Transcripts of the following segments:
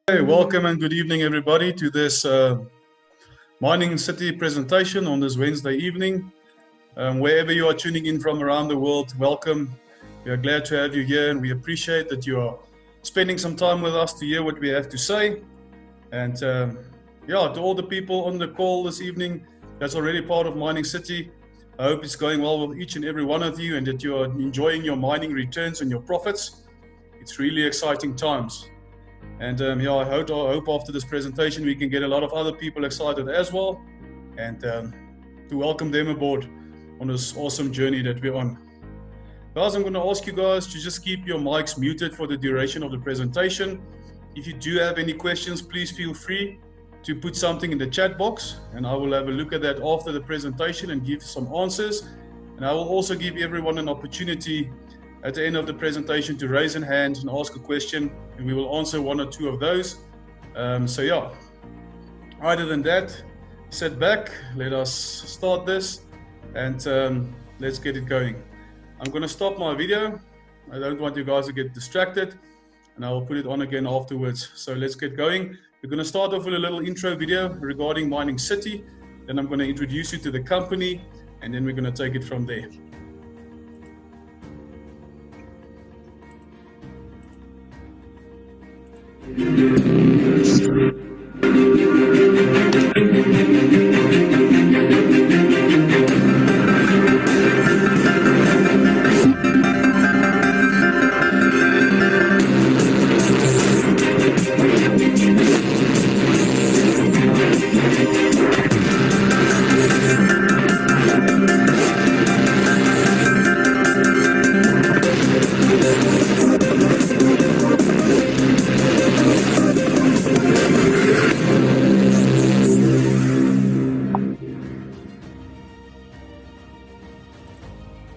Hey, welcome and good evening, everybody, to this Mining City presentation on this Wednesday evening. Wherever you are tuning in from around the world, welcome. We are glad to have you here, and we appreciate that you are spending some time with us to hear what we have to say. And yeah, to all the people on the call this evening that's already part of Mining City, I hope it's going well with each and every one of you and that you are enjoying your mining returns and your profits. It's really exciting times. And yeah, I hope after this presentation we can get a lot of other people excited as well, and to welcome them aboard on this awesome journey that we're on. Guys, I'm going to ask you guys to just keep your mics muted for the duration of the presentation. If you do have any questions, please feel free to put something in the chat box, and I will have a look at that after the presentation and give some answers. And I will also give everyone an opportunity at the end of the presentation to raise a hand and ask a question, and we will answer one or two of those. So yeah, other than that, sit back, let us start this, and let's get it going. I'm going to stop my video. I don't want you guys to get distracted, and I will put it on again afterwards. So let's get going. We're going to start off with a little intro video regarding Mining City. Then I'm going to introduce you to the company, and then we're going to take it from there.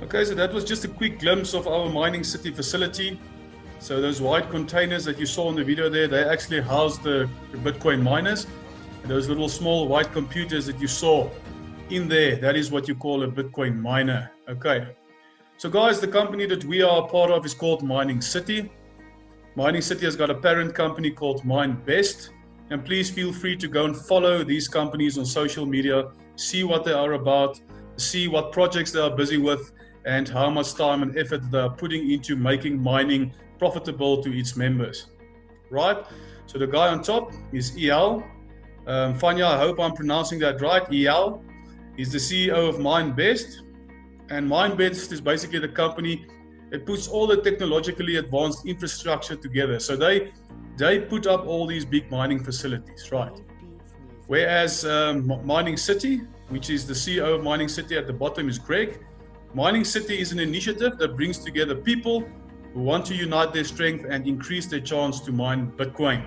Okay, so that was just a quick glimpse of our Mining City facility. So those white containers that you saw in the video there, they actually house the Bitcoin miners. And those little small white computers that you saw in there, that is what you call a Bitcoin miner. Okay, so guys, the company that we are a part of is called Mining City. Mining City has got a parent company called MineBest. And please feel free to go and follow these companies on social media, see what they are about, see what projects they are busy with, and how much time and effort they are putting into making mining profitable to its members. Right? So the guy on top is Eyal. Fanya, I hope I'm pronouncing that right. Eyal is the CEO of MineBest. And MineBest is basically the company that puts all the technologically advanced infrastructure together. So they put up all these big mining facilities, right? Whereas Mining City, which is the CEO of Mining City at the bottom, is Greg. Mining City is an initiative that brings together people who want to unite their strength and increase their chance to mine Bitcoin.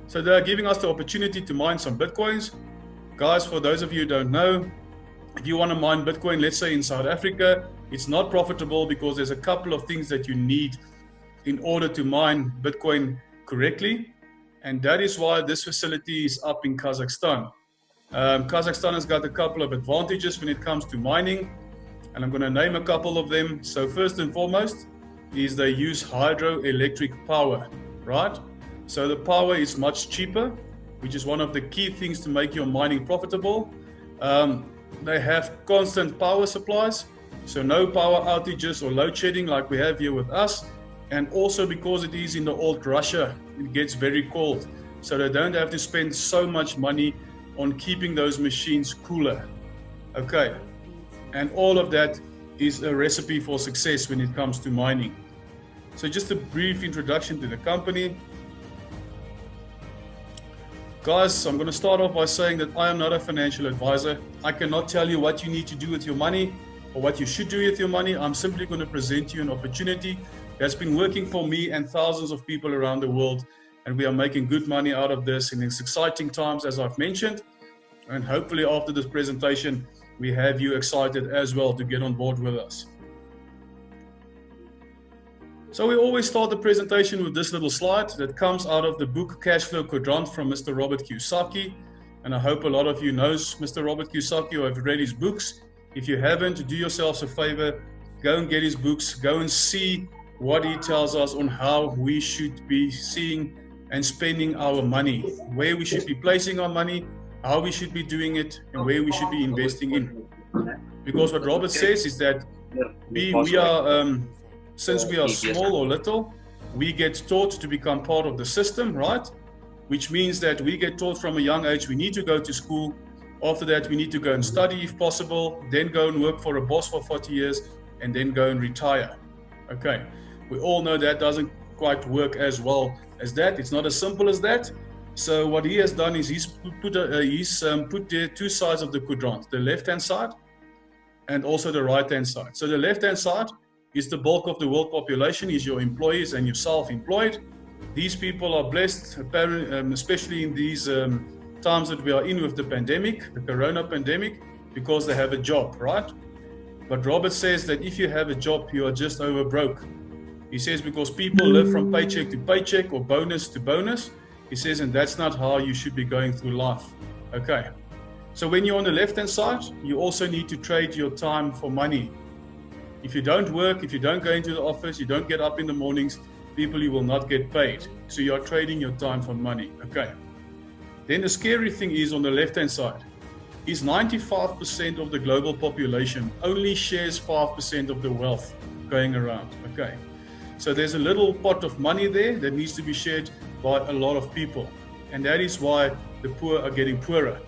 So they're giving us the opportunity to mine some Bitcoins. Guys, for those of you who don't know, if you want to mine Bitcoin, let's say in South Africa, it's not profitable because there's a couple of things that you need in order to mine Bitcoin correctly. And that is why this facility is up in Kazakhstan. Kazakhstan has got a couple of advantages when it comes to mining, and I'm going to name a couple of them. So first and foremost is they use hydroelectric power, right? So the power is much cheaper, which is one of the key things to make your mining profitable. They have constant power supplies, so no power outages or load shedding like we have here with us. And also because it is in the old Russia, it gets very cold. So they don't have to spend so much money on keeping those machines cooler. Okay. And all of that is a recipe for success when it comes to mining. So just a brief introduction to the company. Guys, I'm going to start off by saying that I am not a financial advisor. I cannot tell you what you need to do with your money or what you should do with your money. I'm simply going to present you an opportunity that's been working for me and thousands of people around the world. And we are making good money out of this in these exciting times, as I've mentioned. And hopefully after this presentation, we have you excited as well to get on board with us. So we always start the presentation with this little slide that comes out of the book Cash Flow Quadrant from Mr. Robert Kiyosaki. And I hope a lot of you knows Mr. Robert Kiyosaki or have read his books. If you haven't, do yourselves a favor, go and get his books, go and see what he tells us on how we should be seeing and spending our money, where we should be placing our money, how we should be doing it, and where we should be investing in. Because what Robert says is that we are, since we are small or little, we get taught to become part of the system, right? Which means that we get taught from a young age we need to go to school. After that, we need to go and study if possible, then go and work for a boss for 40 years, and then go and retire. Okay, we all know that doesn't quite work as well as that. It's not as simple as that. So what he has done is he's put there two sides of the quadrant, the left-hand side and also the right-hand side. So the left-hand side is the bulk of the world population, is your employees and your self-employed. These people are blessed, especially in these times that we are in with the pandemic, the corona pandemic, because they have a job, right? But Robert says that if you have a job, you are just over broke. He says because people live from paycheck to paycheck or bonus to bonus. He says, and that's not how you should be going through life. Okay. So when you're on the left-hand side, you also need to trade your time for money. If you don't work, if you don't go into the office, you don't get up in the mornings, people, you will not get paid. So you are trading your time for money. Okay. Then the scary thing is on the left-hand side, is 95% of the global population only shares 5% of the wealth going around. Okay. So there's a little pot of money there that needs to be shared by a lot of people. And that is why the poor are getting poorer.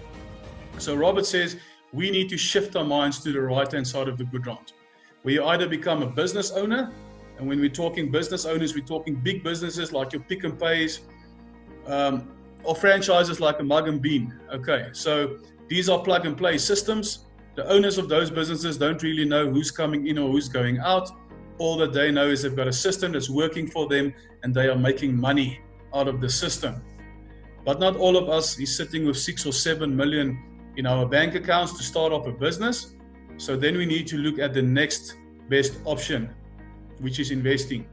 So Robert says we need to shift our minds to the right-hand side of the quadrant, where you either become a business owner, and when we're talking business owners, we're talking big businesses like your Pick and Pays, or franchises like a Mug and Bean. Okay, so these are plug and play systems. The owners of those businesses don't really know who's coming in or who's going out. All that they know is they've got a system that's working for them and they are making money out of the system. But not all of us is sitting with 6 or 7 million in our bank accounts to start off a business. So then we need to look at the next best option, which is investing.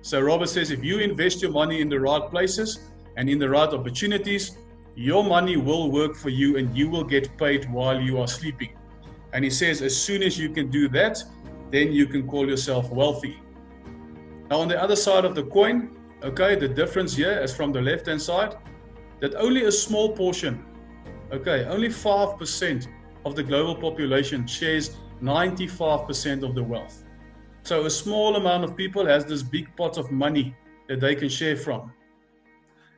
So Robert says if you invest your money in the right places and in the right opportunities, your money will work for you and you will get paid while you are sleeping. And he says as soon as you can do that, then you can call yourself wealthy. Now on the other side of the coin, okay, the difference here is from the left-hand side, that only a small portion, okay, only 5% of the global population shares 95% of the wealth. So a small amount of people has this big pot of money that they can share from.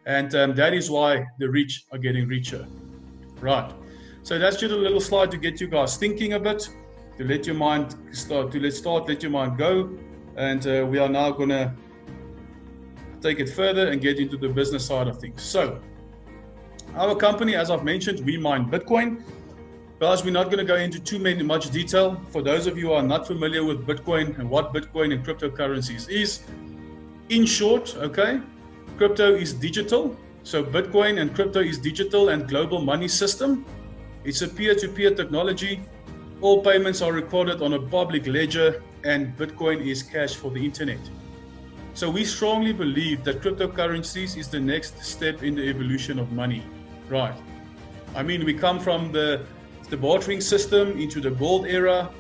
And that is why the rich are getting richer. Right. So that's just a little slide to get you guys thinking a bit, to let your mind let your mind go. And we are now going to take it further and get into the business side of things. So our company, as I've mentioned, we mine Bitcoin. Guys, we're not going to go into much detail. For those of you who are not familiar with Bitcoin and what Bitcoin and cryptocurrencies is, in short, okay, crypto is digital. So Bitcoin and crypto is digital and global money system. It's a peer-to-peer technology. All payments are recorded on a public ledger, and Bitcoin is cash for the internet. So we strongly believe that cryptocurrencies is the next step in the evolution of money. Right. I mean, we come from the bartering system into the gold era,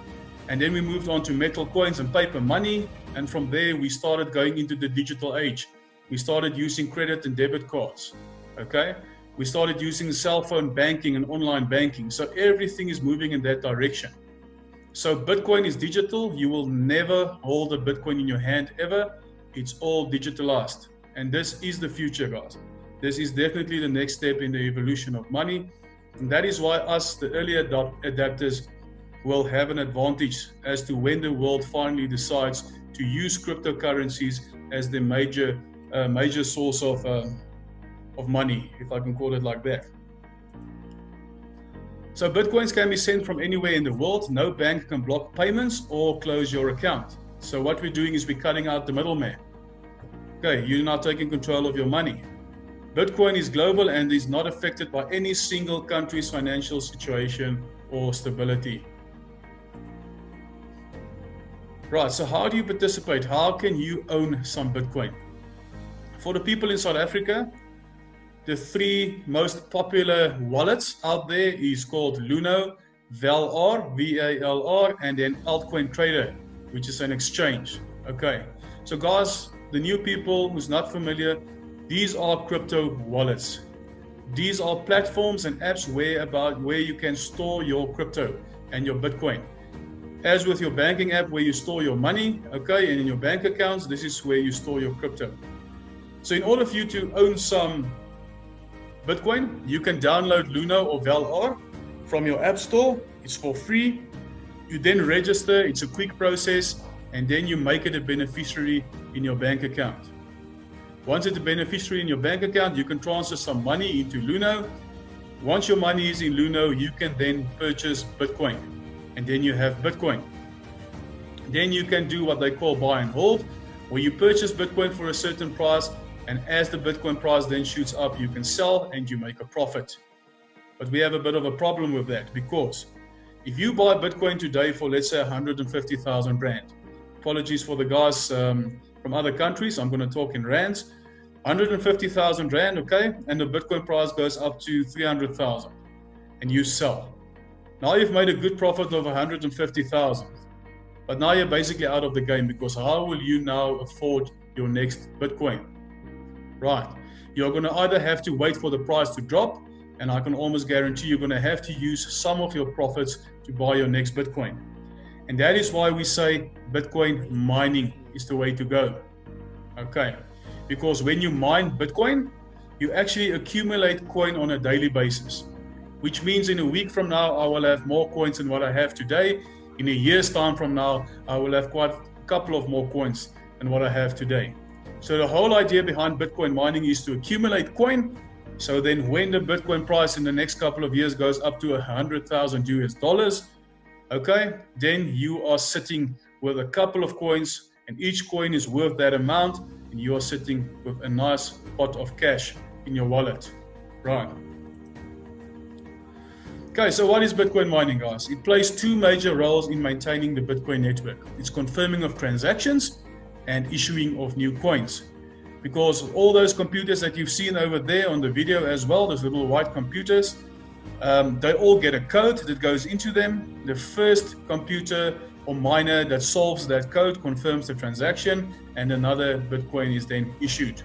and then we moved on to metal coins and paper money, and from there we started going into the digital age. We started using credit and debit cards. Okay. We started using cell phone banking and online banking. So everything is moving in that direction. So Bitcoin is digital. You will never hold a Bitcoin in your hand ever. It's all digitalized. And this is the future, guys. This is definitely the next step in the evolution of money. And that is why us, the early adapters, will have an advantage as to when the world finally decides to use cryptocurrencies as the major source of money, if I can call it like that. So Bitcoins can be sent from anywhere in the world. No bank can block payments or close your account. So what we're doing is we're cutting out the middleman. Okay, you're now taking control of your money. Bitcoin is global and is not affected by any single country's financial situation or stability. Right, so how do you participate? How can you own some Bitcoin? For the people in South Africa, the 3 most popular wallets out there is called Luno, VALR, V-A-L-R, and then Altcoin Trader, which is an exchange. Okay, so guys, the new people who's not familiar, These are crypto wallets. These are platforms and apps where you can store your crypto and your Bitcoin. As with your banking app where you store your money, okay, and in your bank accounts, this is where you store your crypto. So in order for you to own some Bitcoin, you can download Luna or Val-R from your app store. It's for free. You then register, it's a quick process, and then you make it a beneficiary in your bank account. Once it's a beneficiary in your bank account, you can transfer some money into Luno. Once your money is in Luno, you can then purchase Bitcoin, and then you have Bitcoin. Then you can do what they call buy and hold, where you purchase Bitcoin for a certain price, and as the Bitcoin price then shoots up, you can sell and you make a profit. But we have a bit of a problem with that, because if you buy Bitcoin today for, let's say, 150,000 Rand, apologies for the guys from other countries, I'm going to talk in rands, 150,000 Rand, okay, and the Bitcoin price goes up to 300,000, and you sell. Now you've made a good profit of 150,000, but now you're basically out of the game, because how will you now afford your next Bitcoin? Right, you're going to either have to wait for the price to drop, and I can almost guarantee you're going to have to use some of your profits to buy your next Bitcoin. And that is why we say Bitcoin mining is the way to go. Okay, because when you mine Bitcoin, you actually accumulate coin on a daily basis, which means in a week from now, I will have more coins than what I have today. In a year's time from now, I will have quite a couple of more coins than what I have today. So the whole idea behind Bitcoin mining is to accumulate coin. So then when the Bitcoin price in the next couple of years goes up to 100,000 US dollars, okay, then you are sitting with a couple of coins, and each coin is worth that amount, and you are sitting with a nice pot of cash in your wallet. Right. Okay, so what is Bitcoin mining, guys? It plays two major roles in maintaining the Bitcoin network. It's confirming of transactions and issuing of new coins. Because all those computers that you've seen over there on the video as well, those little white computers, they all get a code that goes into them. The first computer or miner that solves that code confirms the transaction, and another Bitcoin is then issued.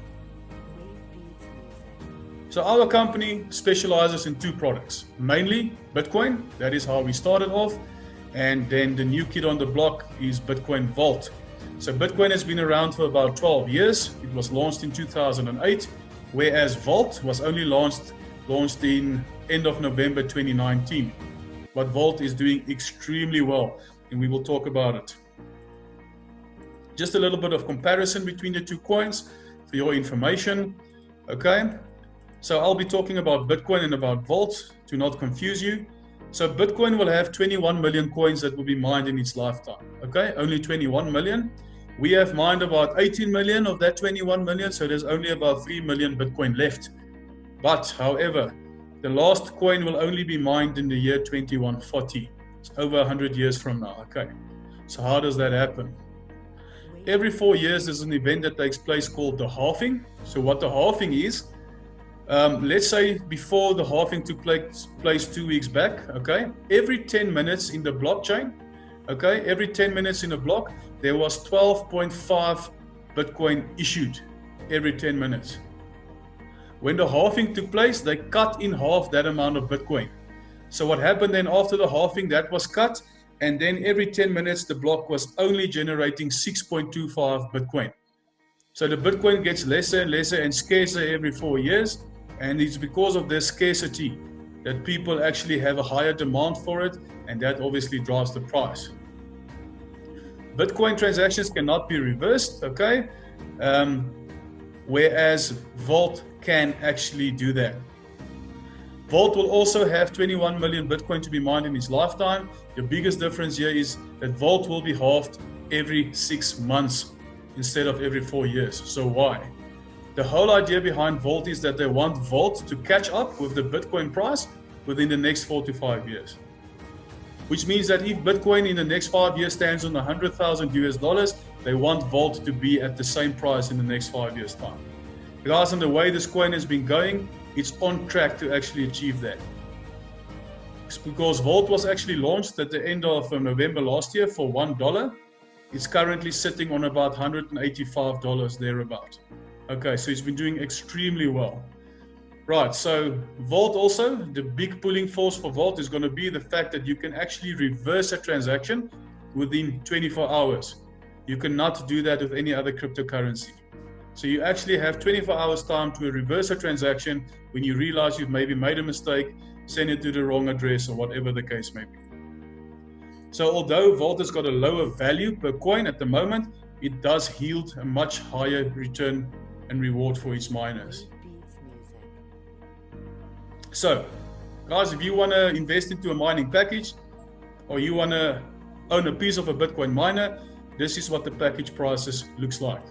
So our company specializes in two products, mainly Bitcoin, that is how we started off, and then the new kid on the block is Bitcoin Vault. So Bitcoin has been around for about 12 years. It was launched in 2008, whereas Vault was only launched in end of November 2019. But Vault is doing extremely well, and we will talk about it. Just a little bit of comparison between the two coins for your information. Okay, so I'll be talking about Bitcoin and about Vault to not confuse you. So Bitcoin will have 21 million coins that will be mined in its lifetime. Okay, only 21 million. We have mined about 18 million of that 21 million, so there's only about 3 million Bitcoin left. But, however, the last coin will only be mined in the year 2140. It's over 100 years from now. Okay, so how does that happen? Every 4 years there's an event that takes place called the halving. So what the halving is, let's say before the halving took place 2 weeks back, okay, every 10 minutes in the blockchain, okay, every 10 minutes in a block, there was 12.5 Bitcoin issued every 10 minutes. When the halving took place, they cut in half that amount of Bitcoin. So what happened then after the halving, that was cut, and then every 10 minutes, the block was only generating 6.25 Bitcoin. So the Bitcoin gets lesser and lesser and scarcer every 4 years, and it's because of this scarcity that people actually have a higher demand for it, and that obviously drives the price. Bitcoin transactions cannot be reversed, okay? Whereas Vault can actually do that. Vault will also have 21 million Bitcoin to be mined in its lifetime. The biggest difference here is that Vault will be halved every 6 months instead of every 4 years. So why? The whole idea behind Vault is that they want Vault to catch up with the Bitcoin price within the next 4 to 5 years. Which means that if Bitcoin in the next 5 years stands on 100,000 US dollars, they want Vault to be at the same price in the next 5 years' time. Guys, and the way this coin has been going, it's on track to actually achieve that. It's because Vault was actually launched at the end of November last year for $1. It's currently sitting on about $185 thereabout. Okay, so it's been doing extremely well. Right, so Vault also, the big pulling force for Vault is going to be the fact that you can actually reverse a transaction within 24 hours. You cannot do that with any other cryptocurrency. So you actually have 24 hours time to reverse a transaction when you realize you've maybe made a mistake, send it to the wrong address or whatever the case may be. So although Vault has got a lower value per coin at the moment, it does yield a much higher return and reward for its miners. So, guys, if you want to invest into a mining package or you want to own a piece of a Bitcoin miner, this is what the package prices looks like.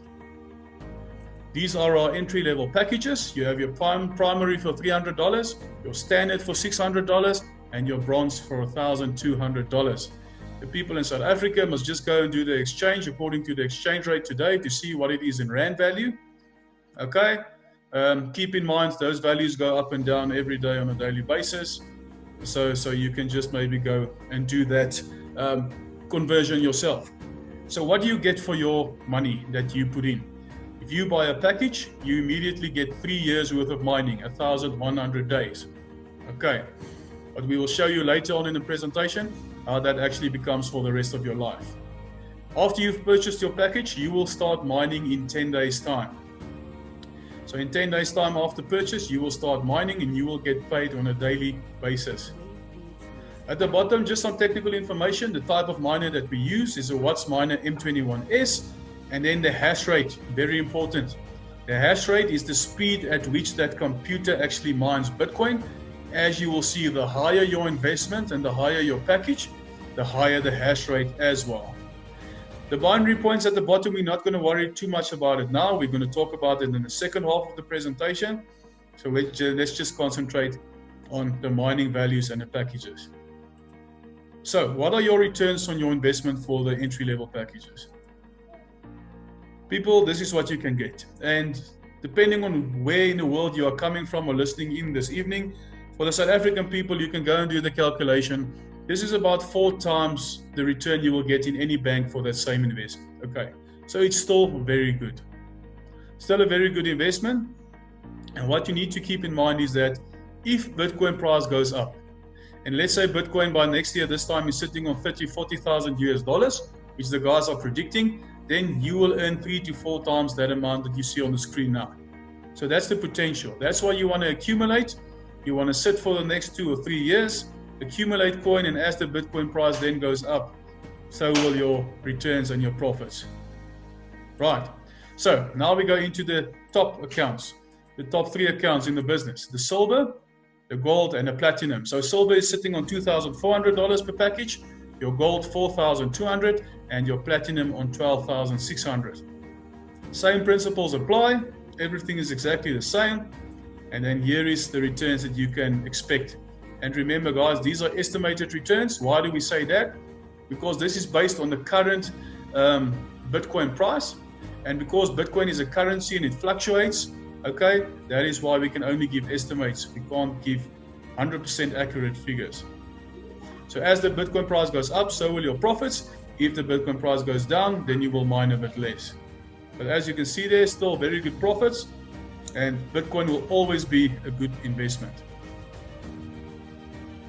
These are our entry-level packages. You have your primary for $300, your standard for $600, and your bronze for $1,200. The people in South Africa must just go and do the exchange according to the exchange rate today to see what it is in Rand value. Okay. Keep in mind those values go up and down every day on a daily basis, so you can just maybe go and do that conversion yourself. So what do you get for your money that you put in? If you buy a package, you immediately get 3 years worth of mining, 1,100 days. Okay, but we will show you later on in the presentation how that actually becomes for the rest of your life. After you've purchased your package, you will start mining in 10 days time. So in 10 days time after purchase, you will start mining and you will get paid on a daily basis. At the bottom, just some technical information. The type of miner that we use is a Watts miner M21S, and then the hash rate, very important. The hash rate is the speed at which that computer actually mines Bitcoin. As you will see, the higher your investment and the higher your package, the higher the hash rate as well. The binary points at the bottom, we're not going to worry too much about it now. We're going to talk about it in the second half of the presentation. So let's just concentrate on the mining values and the packages. So what are your returns on your investment for the entry-level packages? People, this is what you can get. And depending on where in the world you are coming from or listening in this evening, for the South African people, you can go and do the calculation. This is about 4 times the return you will get in any bank for that same investment. Okay, so it's still very good. Still a very good investment. And what you need to keep in mind is that if Bitcoin price goes up, and let's say Bitcoin by next year, this time is sitting on 30,000-40,000 US dollars, which the guys are predicting, then you will earn 3 to 4 times that amount that you see on the screen now. So that's the potential. That's why you want to accumulate. You want to sit for the next 2 or 3 years, accumulate coin, and as the Bitcoin price then goes up, so will your returns and your profits. Right, so now we go into the top accounts, the top 3 accounts in the business, the silver, the gold, and the platinum. So silver is sitting on $2,400 per package, your gold $4,200, and your platinum on $12,600. Same principles apply, everything is exactly the same, and then here is the returns that you can expect. And remember, guys, these are estimated returns. Why do we say that? Because this is based on the current Bitcoin price. And because Bitcoin is a currency and it fluctuates, okay, that is why we can only give estimates. We can't give 100% accurate figures. So as the Bitcoin price goes up, so will your profits. If the Bitcoin price goes down, then you will mine a bit less. But as you can see, there's still very good profits. And Bitcoin will always be a good investment.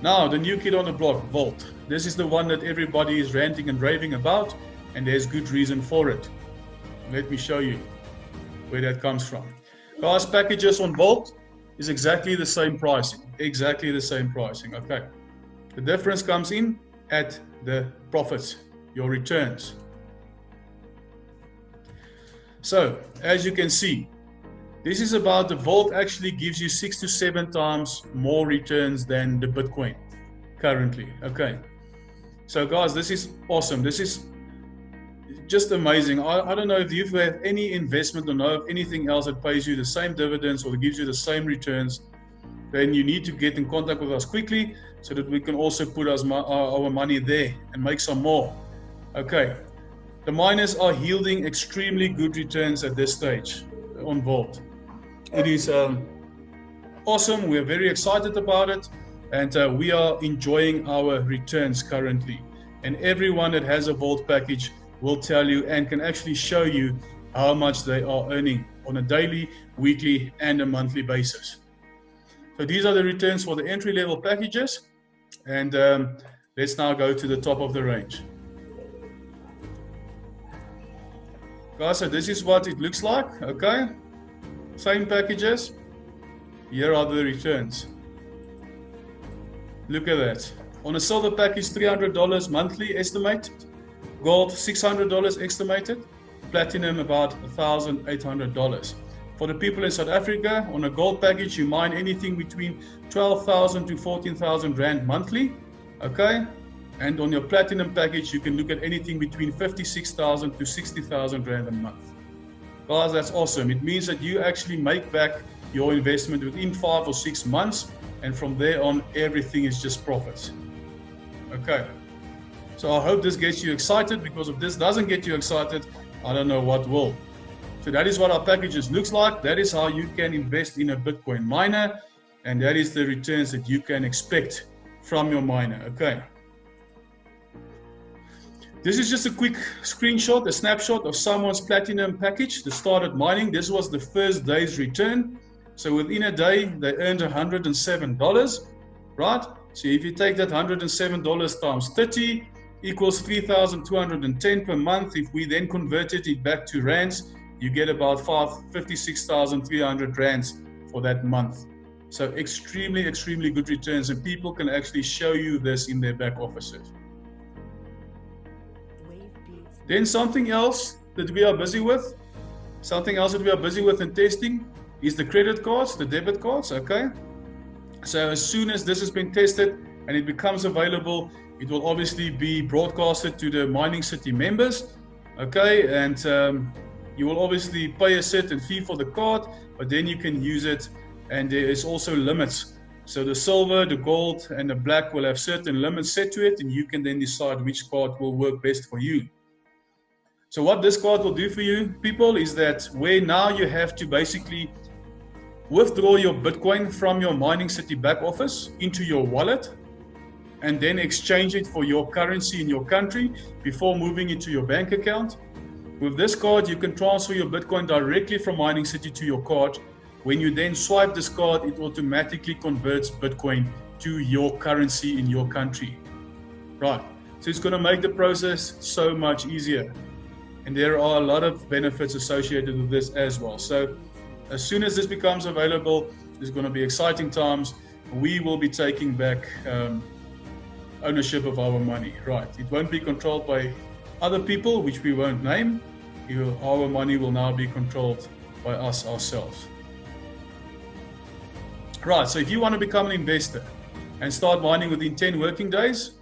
Now, the new kid on the block, Vault. This is the one that everybody is ranting and raving about, and there's good reason for it. Let me show you where that comes from. Guys, packages on Vault is exactly the same pricing. Exactly the same pricing, okay. The difference comes in at the profits, your returns. So, as you can see, this is about the Vault actually gives you 6 to 7 times more returns than the Bitcoin currently. Okay. So guys, this is awesome. This is just amazing. I don't know if you've had any investment or know of anything else that pays you the same dividends or gives you the same returns, then you need to get in contact with us quickly so that we can also put our money there and make some more. Okay. The miners are yielding extremely good returns at this stage on Vault. It is awesome. We're very excited about it, and we are enjoying our returns currently. And everyone that has a Vault package will tell you and can actually show you how much they are earning on a daily, weekly, and a monthly basis. So these are the returns for the entry-level packages. And let's now go to the top of the range. Guys, so this is what it looks like, okay? Same packages. Here are the returns. Look at that. On a silver package, $300 monthly estimated. Gold, $600 estimated. Platinum, about $1,800. For the people in South Africa, on a gold package, you mine anything between 12,000 to 14,000 Rand monthly, okay? And on your platinum package, you can look at anything between 56,000 to 60,000 Rand a month. Guys, that's awesome. It means that you actually make back your investment within 5 or 6 months, and from there on, everything is just profits. Okay. So I hope this gets you excited, because if this doesn't get you excited, I don't know what will. So that is what our packages looks like. That is how you can invest in a Bitcoin miner, and that is the returns that you can expect from your miner. Okay. This is just a quick screenshot, a snapshot of someone's platinum package that started mining. This was the first day's return. So within a day, they earned $107, right? So if you take that $107 times 30 equals 3,210 per month. If we then converted it back to rands, you get about 56,300 rands for that month. So extremely, extremely good returns, and people can actually show you this in their back offices. Then something else that we are busy with, and testing is the credit cards, the debit cards, okay? So as soon as this has been tested and it becomes available, it will obviously be broadcasted to the Mining City members, okay? And you will obviously pay a certain fee for the card, but then you can use it, and there is also limits. So the silver, the gold, and the black will have certain limits set to it, and you can then decide which card will work best for you. So what this card will do for you, people, is that where now you have to basically withdraw your Bitcoin from your Mining City back office into your wallet, and then exchange it for your currency in your country before moving it to your bank account. With this card, you can transfer your Bitcoin directly from Mining City to your card. When you then swipe this card, it automatically converts Bitcoin to your currency in your country. Right, so it's going to make the process so much easier. And there are a lot of benefits associated with this as well. So as soon as this becomes available, there's going to be exciting times. We will be taking back ownership of our money, right? It won't be controlled by other people, which we won't name. Our money will now be controlled by us ourselves. Right, so if you want to become an investor and start mining within 10 working days,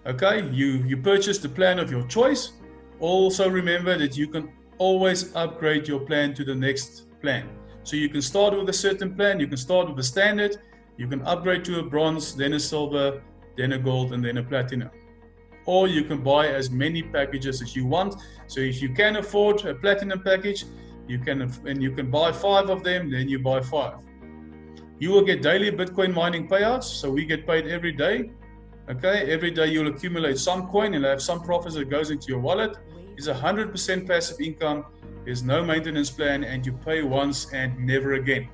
okay, you purchase the plan of your choice. Also remember that you can always upgrade your plan to the next plan. So you can start with a certain plan, you can start with a standard, you can upgrade to a bronze, then a silver, then a gold, and then a platinum. Or you can buy as many packages as you want. So if you can afford a platinum package, you can buy 5 of them, then you buy 5. You will get daily Bitcoin mining payouts, so we get paid every day. Okay, every day you'll accumulate some coin and have some profits that goes into your wallet. It's 100% passive income. There's no maintenance plan, and you pay once and never again.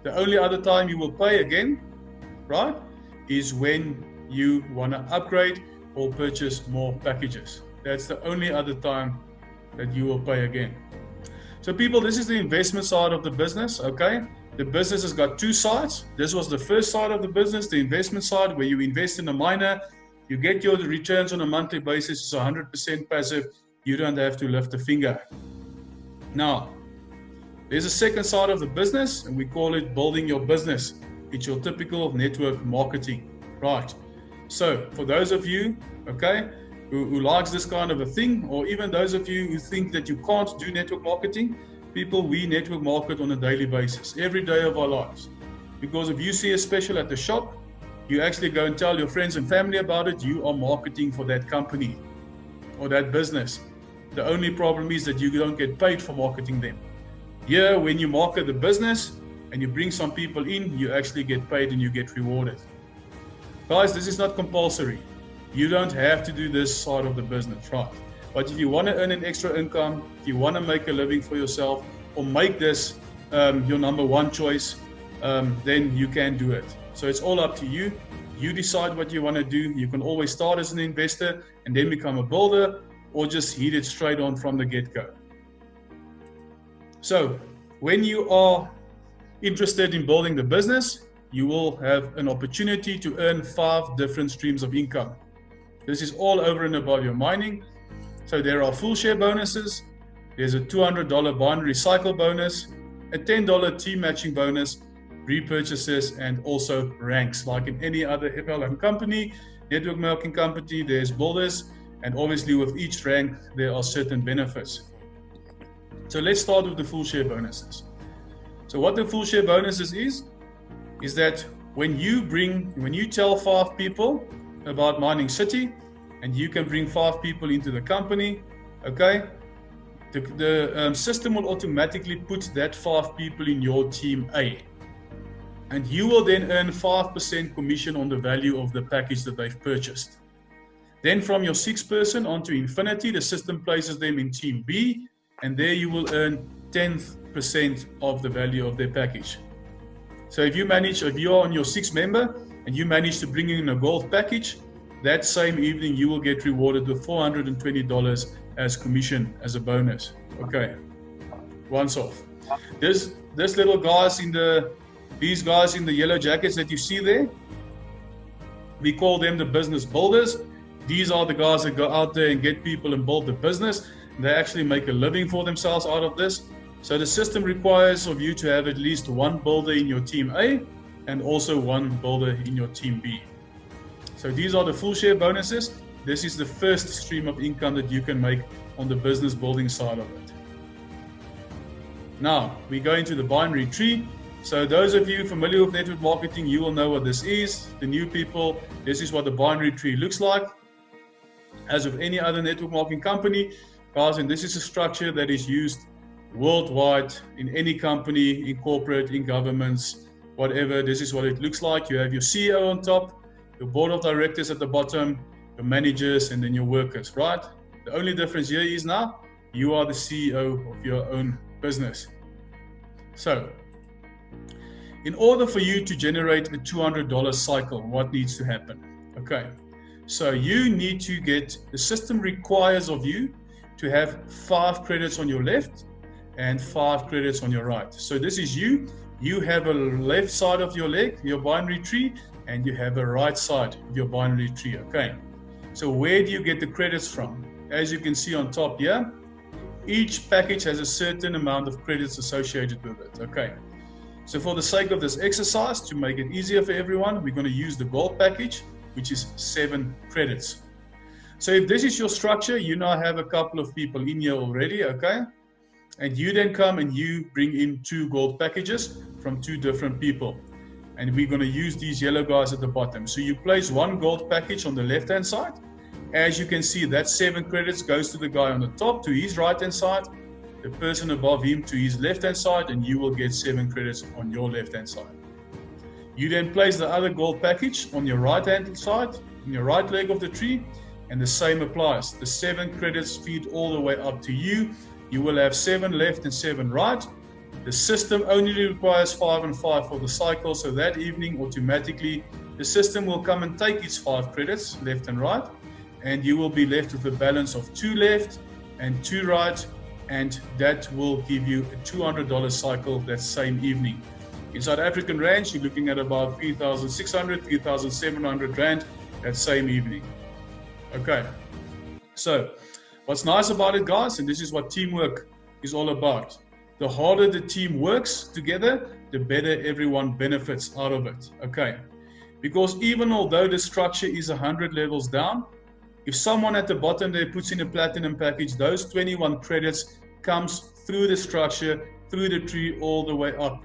The only other time you will pay again, right, is when you want to upgrade or purchase more packages. That's the only other time that you will pay again. So people, this is the investment side of the business, okay? The business has got 2 sides. This was the first side of the business, the investment side, where you invest in a miner, you get your returns on a monthly basis. It's 100% passive. You don't have to lift a finger. Now, there's a second side of the business, and we call it building your business. It's your typical network marketing, right? So for those of you, okay, who likes this kind of a thing, or even those of you who think that you can't do network marketing, people, we network market on a daily basis, every day of our lives. Because if you see a special at the shop, you actually go and tell your friends and family about it. You are marketing for that company or that business. The only problem is that you don't get paid for marketing them. Here, when you market the business and you bring some people in, you actually get paid and you get rewarded. Guys, this is not compulsory. You don't have to do this side of the business, right? But if you want to earn an extra income, if you want to make a living for yourself, or make this your number one choice, then you can do it. So it's all up to you. You decide what you want to do. You can always start as an investor and then become a builder, or just hit it straight on from the get-go. So when you are interested in building the business, you will have an opportunity to earn 5 different streams of income. This is all over and above your mining. So there are full share bonuses. There's a $200 binary cycle bonus, a $10 team matching bonus, repurchases, and also ranks. Like in any other FLM company, network marketing company, there's builders, and obviously with each rank, there are certain benefits. So let's start with the full share bonuses. So what the full share bonuses is that when you tell 5 people about Mining City, and you can bring 5 people into the company, okay, the system will automatically put that 5 people in your team A. And you will then earn 5% commission on the value of the package that they've purchased. Then from your 6th person onto infinity, the system places them in team B, and there you will earn 10% of the value of their package. So if you are on your 6th member and you manage to bring in a gold package, that same evening you will get rewarded with $420 as commission, as a bonus. Okay, once off. This little guys these guys in the yellow jackets that you see there, we call them the business builders. These are the guys that go out there and get people and build the business. They actually make a living for themselves out of this. So the system requires of you to have at least 1 builder in your team A and also 1 builder in your team B. So these are the full share bonuses. This is the first stream of income that you can make on the business building side of it. Now we go into the binary tree. So those of you familiar with network marketing, you will know what this is. The new people, this is what the binary tree looks like. As with any other network marketing company, guys, and this is a structure that is used worldwide in any company, in corporate, in governments, whatever. This is what it looks like. You have your CEO on top, your board of directors at the bottom, your managers, and then your workers, right? The only difference here is now you are the CEO of your own business. So in order for you to generate a $200 cycle, what needs to happen? Okay, so you need to the system requires of you to have 5 credits on your left and 5 credits on your right. So this is you have a left side of your leg, your binary tree, and you have a right side of your binary tree, okay? So where do you get the credits from? As you can see on top here, each package has a certain amount of credits associated with it, okay? So for the sake of this exercise, to make it easier for everyone, we're going to use the gold package, which is 7 credits. So if this is your structure, you now have a couple of people in here already, okay? And you then come and you bring in 2 gold packages from 2 different people. And we're going to use these yellow guys at the bottom. So you place 1 gold package on the left-hand side. As you can see, that 7 credits goes to the guy on the top, to his right-hand side, the person above him to his left-hand side, and you will get 7 credits on your left-hand side. You then place the other gold package on your right-hand side, in your right leg of the tree, and the same applies. The 7 credits feed all the way up to you. You will have 7 left and 7 right. The system only requires 5 and 5 for the cycle, so that evening automatically the system will come and take its 5 credits, left and right, and you will be left with a balance of 2 left and 2 right, and that will give you a $200 cycle that same evening. In South African rands, you're looking at about 3,600, 3,700 rand that same evening. Okay, so what's nice about it, guys, and this is what teamwork is all about. The harder the team works together, the better everyone benefits out of it, okay? Because even although the structure is 100 levels down, if someone at the bottom there puts in a platinum package, those 21 credits comes through the structure, through the tree, all the way up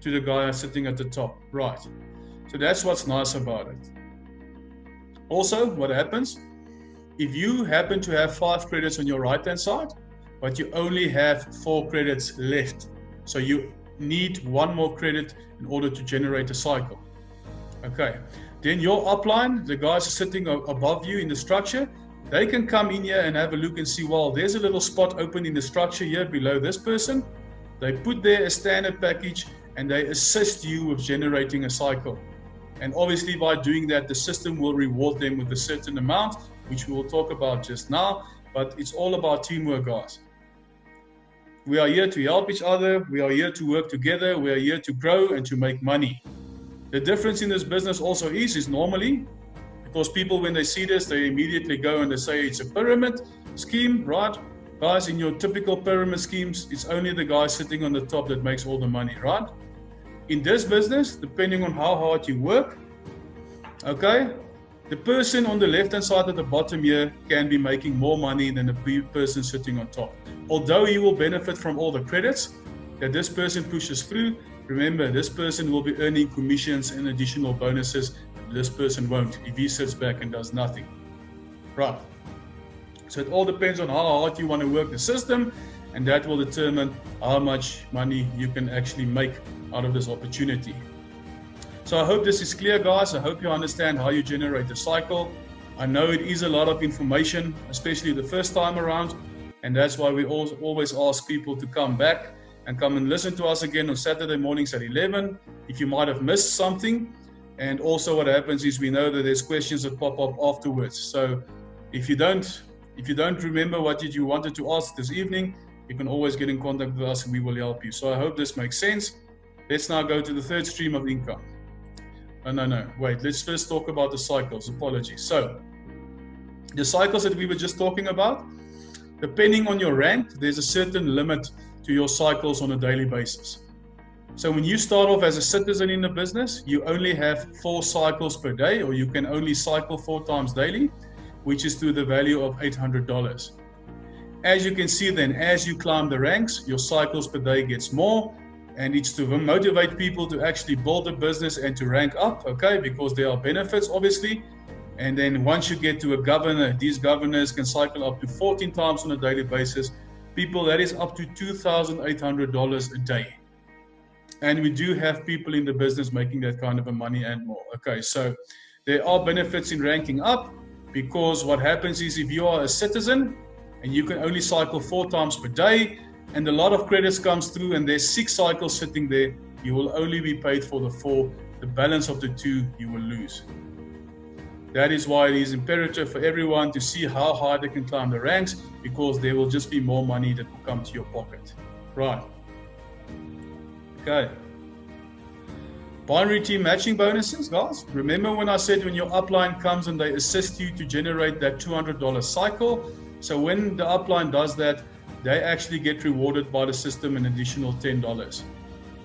to the guy sitting at the top, right? So that's what's nice about it. Also, what happens, if you happen to have 5 credits on your right-hand side, but you only have 4 credits left, so you need 1 more credit in order to generate a cycle. Okay, then your upline, the guys sitting above you in the structure, they can come in here and have a look and see, well, there's a little spot open in the structure here below this person. They put there a standard package and they assist you with generating a cycle. And obviously by doing that, the system will reward them with a certain amount, which we will talk about just now, but it's all about teamwork, guys. We are here to help each other. We are here to work together. We are here to grow and to make money. The difference in this business also is normally, because people, when they see this, they immediately go and they say it's a pyramid scheme, right? Guys, in your typical pyramid schemes, it's only the guy sitting on the top that makes all the money, right? In this business, depending on how hard you work, okay, the person on the left-hand side at the bottom here can be making more money than the person sitting on top. Although he will benefit from all the credits that this person pushes through, remember, this person will be earning commissions and additional bonuses. This person won't if he sits back and does nothing. Right. So it all depends on how hard you want to work the system, and that will determine how much money you can actually make out of this opportunity. So I hope this is clear, guys. I hope you understand how you generate the cycle. I know it is a lot of information, especially the first time around, and that's why we always ask people to come back and come and listen to us again on Saturday mornings at 11 if you might have missed something. And also what happens is we know that there's questions that pop up afterwards. So if you don't remember what you wanted to ask this evening, you can always get in contact with us and we will help you. So I hope this makes sense. Let's now go to the third stream of income. Wait, let's first talk about the cycles. Apologies. So the cycles that we were just talking about, depending on your rank, there's a certain limit to your cycles on a daily basis. So when you start off as a citizen in the business, you only have 4 cycles per day, or you can only cycle 4 times daily, which is to the value of $800. As you can see then, as you climb the ranks, your cycles per day gets more, and it's to motivate people to actually build a business and to rank up, okay, because there are benefits obviously. And then once you get to a governor, these governors can cycle up to 14 times on a daily basis. People, that is up to $2,800 a day. And we do have people in the business making that kind of a money and more. Okay, so there are benefits in ranking up, because what happens is if you are a citizen and you can only cycle 4 times per day and a lot of credits comes through and there's 6 cycles sitting there, you will only be paid for the 4. The balance of the 2 you will lose. That is why it is imperative for everyone to see how hard they can climb the ranks, because there will just be more money that will come to your pocket. Right. Okay. Binary team matching bonuses, guys. Remember when I said when your upline comes and they assist you to generate that $200 cycle? So when the upline does that, they actually get rewarded by the system an additional $10.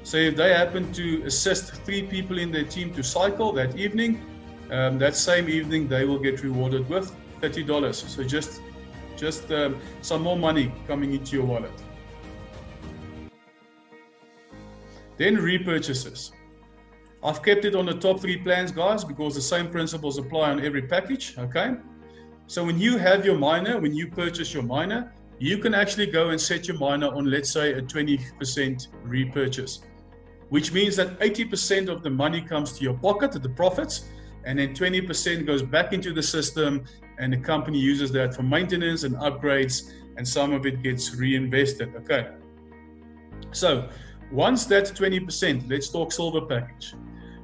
So if they happen to assist 3 people in their team to cycle that evening, that same evening they will get rewarded with $30. So just some more money coming into your wallet. Then repurchases. I've kept it on the top 3 plans, guys, because the same principles apply on every package, okay? So when you have your miner, when you purchase your miner, you can actually go and set your miner on, let's say, a 20% repurchase, which means that 80% of the money comes to your pocket, the profits, and then 20% goes back into the system, and the company uses that for maintenance and upgrades, and some of it gets reinvested, okay? So once that 20%, let's talk silver package.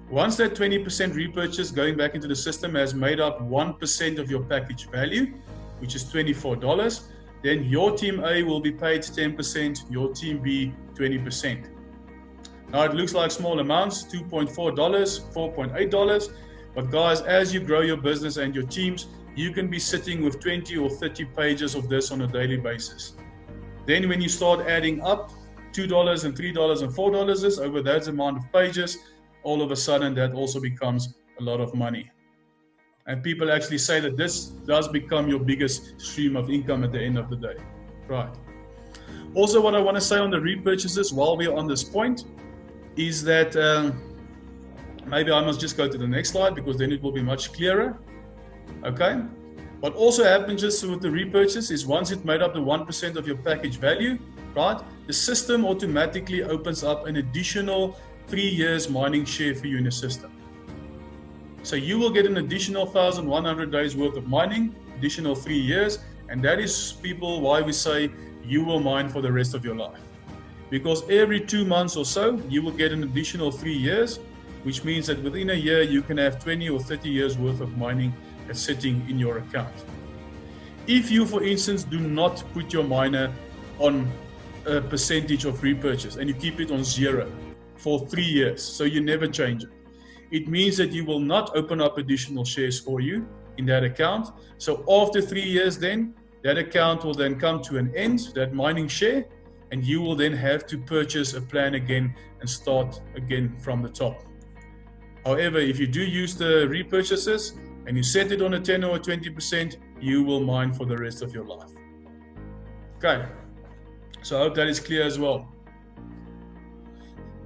Once that 20% repurchase going back into the system has made up 1% of your package value, which is $24, then your team A will be paid 10%, your team B 20%. Now it looks like small amounts, $2.4, $4.8, but guys, as you grow your business and your teams, you can be sitting with 20 or 30 pages of this on a daily basis. Then when you start adding up $2 and $3 and $4 over that amount of pages, all of a sudden that also becomes a lot of money. And people actually say that this does become your biggest stream of income at the end of the day. Right. Also, what I want to say on the repurchases while we're on this point is that maybe I must just go to the next slide, because then it will be much clearer. Okay. What also happens just with the repurchase is once it's made up the 1% of your package value, right, the system automatically opens up an additional 3 years mining share for you in the system. So you will get an additional 1,100 days worth of mining, additional 3 years, and that is, people, why we say you will mine for the rest of your life. because every 2 months or so, you will get an additional 3 years, which means that within a year, you can have 20 or 30 years worth of mining that's sitting in your account. If you, for instance, do not put your miner on a percentage of repurchase and you keep it on 0 for 3 years, so you never change it, it means that you will not open up additional shares for you in that account. So after 3 years then, that account will then come to an end, that mining share, and you will then have to purchase a plan again and start again from the top. However, if you do use the repurchases and you set it on a 10 or a 20%, you will mine for the rest of your life. Okay, so I hope that is clear as well.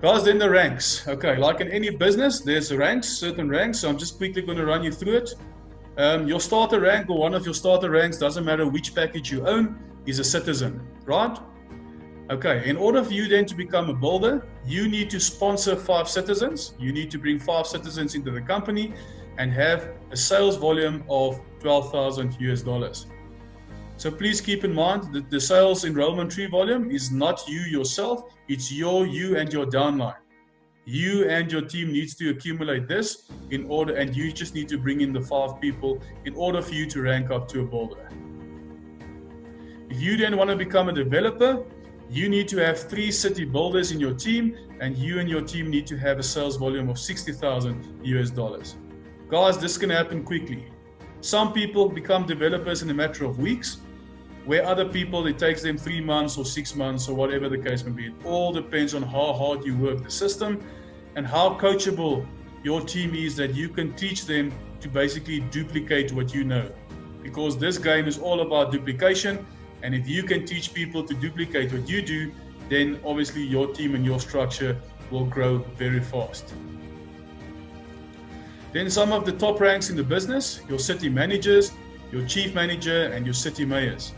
Guys, then the ranks. Okay, like in any business, there's ranks, certain ranks. So I'm just quickly going to run you through it. Your starter rank, or one of your starter ranks, doesn't matter which package you own, is a citizen, right? Okay, in order for you then to become a builder, you need to sponsor 5 citizens. You need to bring 5 citizens into the company and have a sales volume of $12,000 US. So please keep in mind that the sales enrollment tree volume is not you yourself, it's you and your downline. You and your team needs to accumulate this in order, and you just need to bring in the 5 people in order for you to rank up to a builder. If you then want to become a developer, you need to have 3 city builders in your team, and your team need to have a sales volume of $60,000 US. Guys, this can happen quickly. Some people become developers in a matter of weeks, where other people, it takes them 3 months or 6 months or whatever the case may be. It all depends on how hard you work the system and how coachable your team is, that you can teach them to basically duplicate what you know. Because this game is all about duplication, and if you can teach people to duplicate what you do, then obviously your team and your structure will grow very fast. Then some of the top ranks in the business, your city managers, your chief manager, and your city mayors.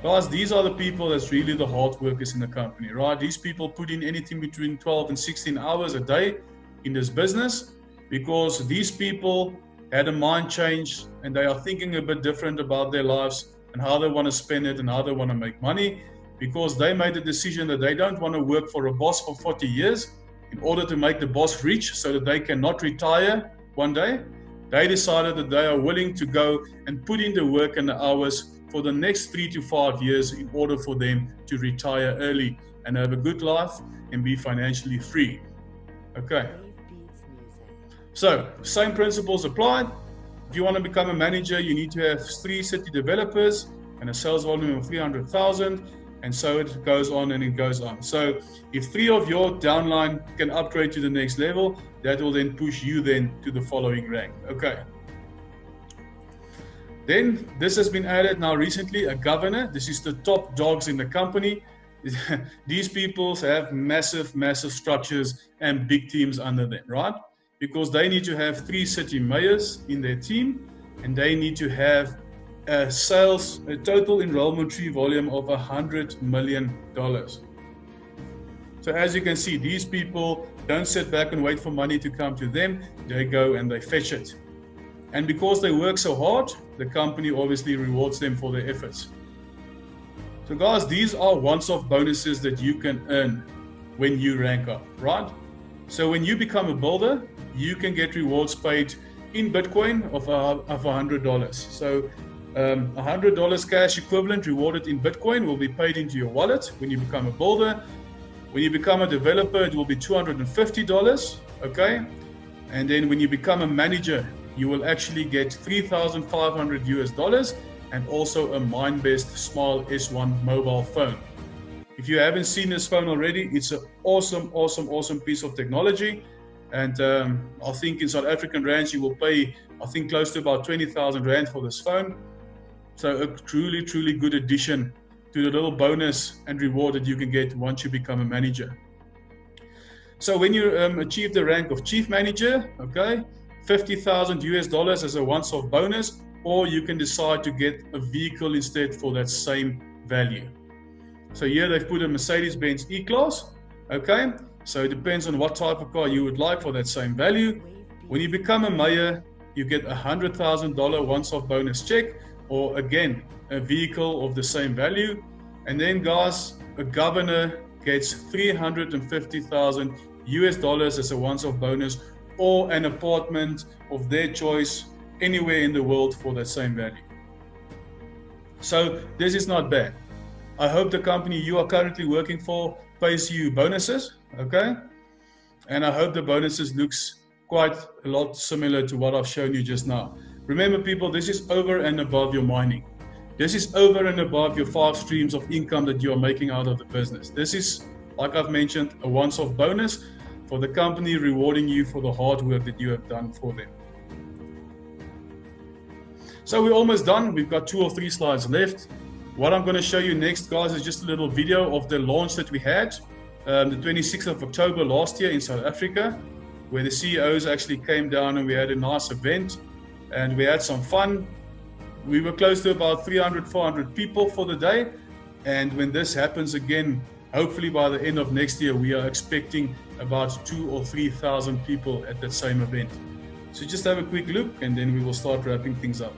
Guys, these are the people that's really the hard workers in the company, right? These people put in anything between 12 and 16 hours a day in this business, because these people had a mind change and they are thinking a bit different about their lives and how they want to spend it and how they want to make money, because they made the decision that they don't want to work for a boss for 40 years in order to make the boss rich so that they cannot retire one day. They decided that they are willing to go and put in the work and the hours for the next 3 to 5 years in order for them to retire early and have a good life and be financially free. Okay. So, same principles apply. If you want to become a manager, you need to have 3 city developers and a sales volume of 300,000, and so it goes on and it goes on. So, if 3 of your downline can upgrade to the next level, that will then push you then to the following rank. Okay. Then this has been added now recently, a governor. This is the top dogs in the company. These people have massive, massive structures and big teams under them, right? Because they need to have 3 city mayors in their team, and they need to have a total enrollment tree volume of $100 million. So as you can see, these people don't sit back and wait for money to come to them. They go and they fetch it. And because they work so hard, the company obviously rewards them for their efforts. So guys, these are once-off bonuses that you can earn when you rank up, right? So when you become a builder, you can get rewards paid in Bitcoin of $100. So $100 cash equivalent rewarded in Bitcoin will be paid into your wallet when you become a builder. When you become a developer, it will be $250, okay? And then when you become a manager, you will actually get $3,500 and also a MineBest Smile S1 mobile phone. If you haven't seen this phone already, it's an awesome, awesome, awesome piece of technology. And I think in South African rands, you will pay, I think, close to about 20,000 Rand for this phone. So a truly, truly good addition to the little bonus and reward that you can get once you become a manager. So when you achieve the rank of chief manager, okay, $50,000 as a once-off bonus, or you can decide to get a vehicle instead for that same value. So here they've put a Mercedes-Benz E-Class, okay? So it depends on what type of car you would like for that same value. When you become a mayor, you get a $100,000 once-off bonus check, or again, a vehicle of the same value. And then guys, a governor gets 350,000 US dollars as a once-off bonus, or an apartment of their choice anywhere in the world for that same value. So this is not bad. I hope the company you are currently working for pays you bonuses, okay? And I hope the bonuses looks quite a lot similar to what I've shown you just now. Remember people, this is over and above your mining. This is over and above your 5 streams of income that you are making out of the business. This is, like I've mentioned, a once-off bonus for the company, rewarding you for the hard work that you have done for them. So we're almost done. We've got 2 or 3 slides left. What I'm going to show you next, guys, is just a little video of the launch that we had the 26th of October last year in South Africa, where the CEOs actually came down and we had a nice event and we had some fun. We were close to about 300, 400 people for the day. And when this happens again, hopefully by the end of next year, we are expecting about 2,000 or 3,000 people at that same event. So just have a quick look and then we will start wrapping things up.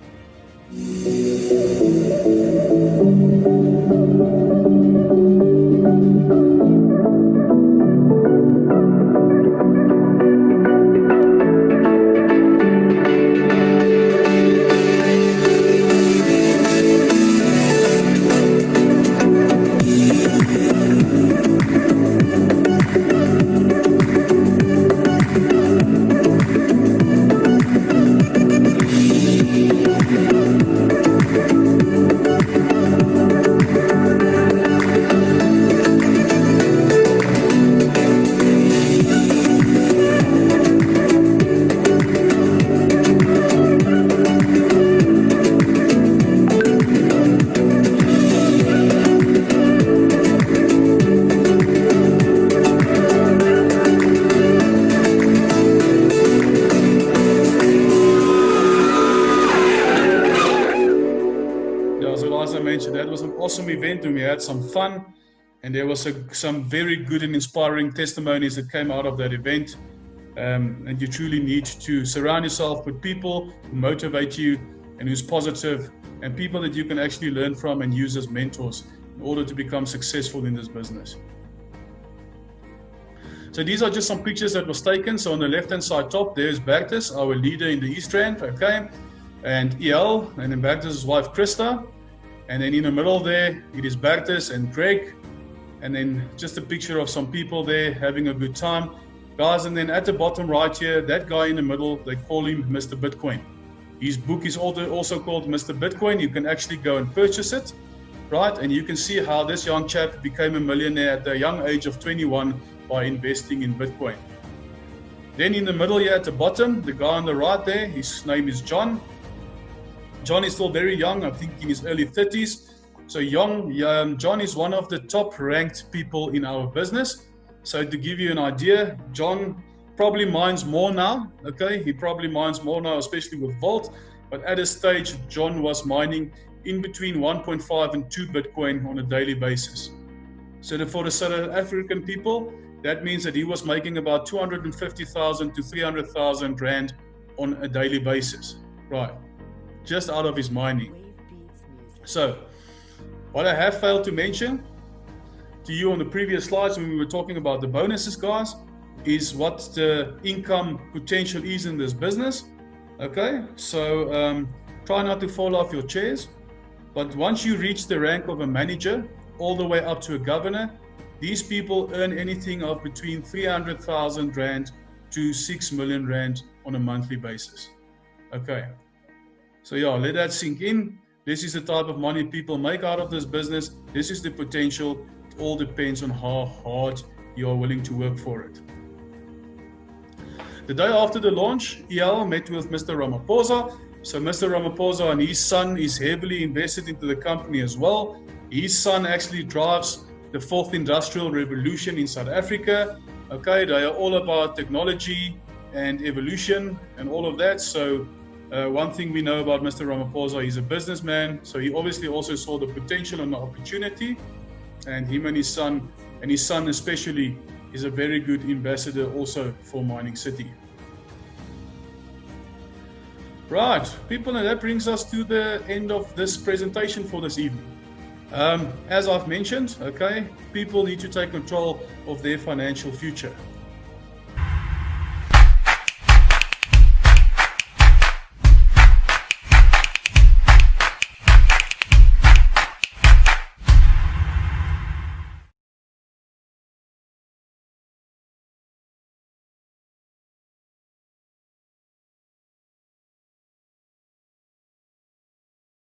That was an awesome event and we had some fun, and there was some very good and inspiring testimonies that came out of that event. And you truly need to surround yourself with people who motivate you and who's positive, and people that you can actually learn from and use as mentors in order to become successful in this business. So these are just some pictures that was taken. So on the left hand side top, there's Bertus, our leader in the East Rand, okay, and EL, and then Bertus' wife Krista. And then in the middle there, it is Bertus and Greg. And then just a picture of some people there having a good time. Guys, and then at the bottom right here, that guy in the middle, they call him Mr. Bitcoin. His book is also called Mr. Bitcoin. You can actually go and purchase it, right? And you can see how this young chap became a millionaire at the young age of 21 by investing in Bitcoin. Then in the middle here at the bottom, the guy on the right there, his name is John. John is still very young, I think in his early 30s. So John is one of the top ranked people in our business. So to give you an idea, John probably mines more now, okay? He probably mines more now, especially with Vault. But at a stage, John was mining in between 1.5 and 2 Bitcoin on a daily basis. So for the South African people, that means that he was making about 250,000 to 300,000 Rand on a daily basis, right? Just out of his mining. So what I have failed to mention to you on the previous slides when we were talking about the bonuses, guys, is what the income potential is in this business. Okay, so try not to fall off your chairs, but once you reach the rank of a manager all the way up to a governor, these people earn anything of between 300,000 Rand to 6 million Rand on a monthly basis. Okay. So yeah, let that sink in. This is the type of money people make out of this business. This is the potential. It all depends on how hard you are willing to work for it. The day after the launch, EL met with Mr. Ramaphosa. So Mr. Ramaphosa and his son is heavily invested into the company as well. His son actually drives the 4th industrial revolution in South Africa. Okay, they are all about technology and evolution and all of that. So one thing we know about Mr. Ramaphosa, he's a businessman, so he obviously also saw the potential and the opportunity, and him and his son especially is a very good ambassador also for Mining City. Right, people, and that brings us to the end of this presentation for this evening. As I've mentioned, okay, people need to take control of their financial future.